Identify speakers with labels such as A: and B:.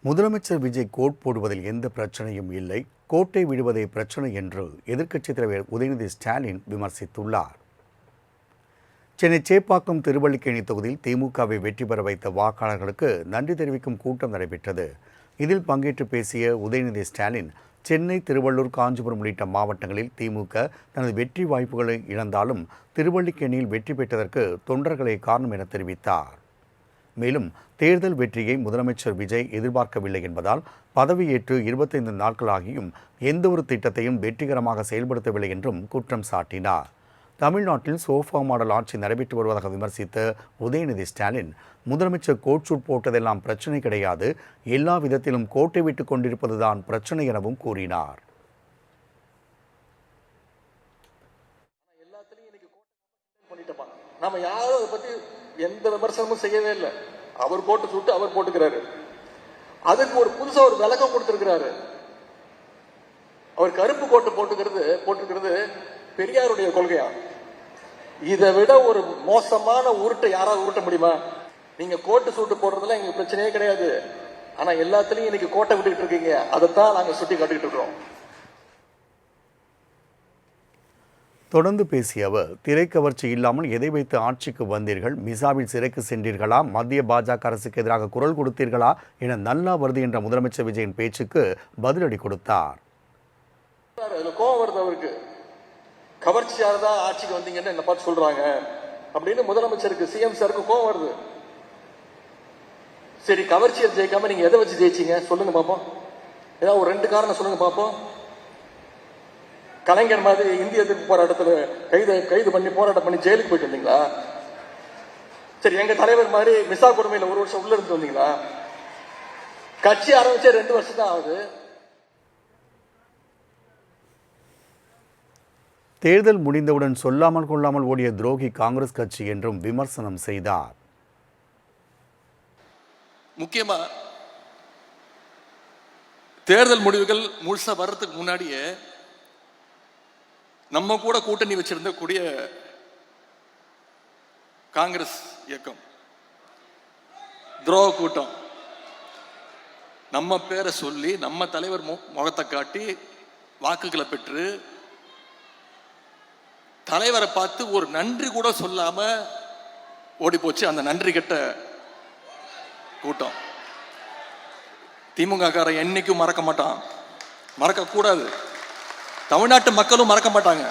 A: முதலமைச்சர் விஜய் கோட் போடுவதில் எந்த பிரச்சனையும் இல்லை, கோட்டை விடுவதே பிரச்சனை என்று எதிர்க்கட்சித் தலைவர் உதயநிதி ஸ்டாலின் விமர்சித்துள்ளார். சென்னை சேப்பாக்கம் திருவல்லிக்கேணி தொகுதியில் திமுகவை வெற்றி பெற வைத்த வாக்காளர்களுக்கு நன்றி தெரிவிக்கும் கூட்டம் நடைபெற்றது. இதில் பங்கேற்று பேசிய உதயநிதி ஸ்டாலின், சென்னை, திருவள்ளூர், காஞ்சிபுரம் உள்ளிட்ட மாவட்டங்களில் திமுக தனது வெற்றி வாய்ப்புகளை இழந்தாலும் திருவல்லிக்கேணியில் வெற்றி பெற்றதற்கு தொண்டர்களே காரணம் என தெரிவித்தார். மேலும் தேர்தல் வெற்றியை முதலமைச்சர் விஜய் எதிர்பார்க்கவில்லை என்பதால் பதவியேற்று 25 நாட்களாகியும் எந்த ஒரு திட்டத்தையும் வெற்றிகரமாக செயல்படுத்தவில்லை என்றும் குற்றம் சாட்டினார். தமிழ்நாட்டில் சோஃபா மாடல் ஆட்சி நடைபெற்று வருவதாக விமர்சித்த உதயநிதி ஸ்டாலின், முதலமைச்சர் கோட் ஷூட் போட்டதெல்லாம் பிரச்சனை கிடையாது, எல்லா விதத்திலும் கோட்டை விட்டுக் கொண்டிருப்பதுதான் பிரச்சனை எனவும் கூறினார்.
B: நாம யாரும் அதை பத்தி எந்த விமர்சனமும் செய்யவே இல்லை. அவர் போட்டு சுட்டு அவர் போட்டுக்கிறாரு. அதுக்கு ஒரு புதுசா ஒரு விளக்கம் கொடுத்திருக்கிறாரு. அவர் கருப்பு கோட்டு போட்டுக்கிறது பெரியாருடைய கொள்கையா? இதை விட ஒரு மோசமான உருட்டை யாராவது உருட்ட முடியுமா? நீங்க கோட்டு சூட்டு போடுறதுல எங்களுக்கு பிரச்சனையே கிடையாது. ஆனா எல்லாத்துலயும் இன்னைக்கு கோட்டை விட்டுக்கிட்டு இருக்கீங்க. அதைத்தான் நாங்க சுட்டி காட்டிக்கிட்டு இருக்கிறோம்.
A: தொடர்ந்து பேசிய அவர், திரைக்கவர்ச்சி இல்லாமல் எதை வைத்து ஆட்சிக்கு வந்தீர்கள்? மிசாவில் சிறைக்கு சென்றீர்களா? மத்திய பாஜக அரசுக்கு எதிராக குரல் கொடுத்தீர்களா என நல்லா வருது என்ற முதலமைச்சர் விஜயின் பேச்சுக்கு பதிலடி கொடுத்தார்.
B: கோவம் வருது அவருக்கு. கவர்ச்சியால தான் ஆட்சிக்கு வந்தீங்கன்னு என்ன பார்த்து சொல்றாங்க அப்படின்னு முதலமைச்சருக்கு, சிஎம் சாருக்கு கோவம் வருது. சரி, கவர்ச்சியை ஜெயிக்காம நீங்க எதை வச்சு ஜெயிச்சீங்க சொல்லுங்க பாப்போம். ஏதாவது ஒரு 2 காரணம் சொல்லுங்க பாப்போம். கலைஞர் மாதிரி இந்திய எதிர்ப்பு போராட்டத்தில் கைது பண்ணி போராட்டம் பண்ணி ஜெயிலுக்கு போயிட்டு வந்தீங்களா? சரி, எங்க தலைவர் மாதிரி மிசா கொடுமையில 1 வருஷம் உள்ள இருந்து வந்தீங்களா? கட்சி ஆரம்பிச்சே 2 வருஷம் தான் ஆகுது.
A: தேர்தல் முடிந்தவுடன் சொல்லாமல் கொள்ளாமல் ஓடிய துரோகி காங்கிரஸ் கட்சி என்றும் விமர்சனம் செய்தார்.
C: முக்கியமா தேர்தல் முடிவுகள் முழுசா வர்றதுக்கு முன்னாடியே நம்ம கூட கூட்டணி வச்சிருந்த கூடிய காங்கிரஸ் இயக்கம் துரோக கூட்டம் நம்ம பேரை சொல்லி நம்ம தலைவர் முகத்தை காட்டி வாக்குகளை பெற்று தலைவரை பார்த்து ஒரு நன்றி கூட சொல்லாம ஓடி போச்சு. அந்த நன்றி கெட்ட கூட்டம் திமுக காரன் என்னைக்கும் மறக்க மாட்டான், மறக்க கூடாது. தமிழ்நாட்டு மக்களும் மறக்க மாட்டாங்க.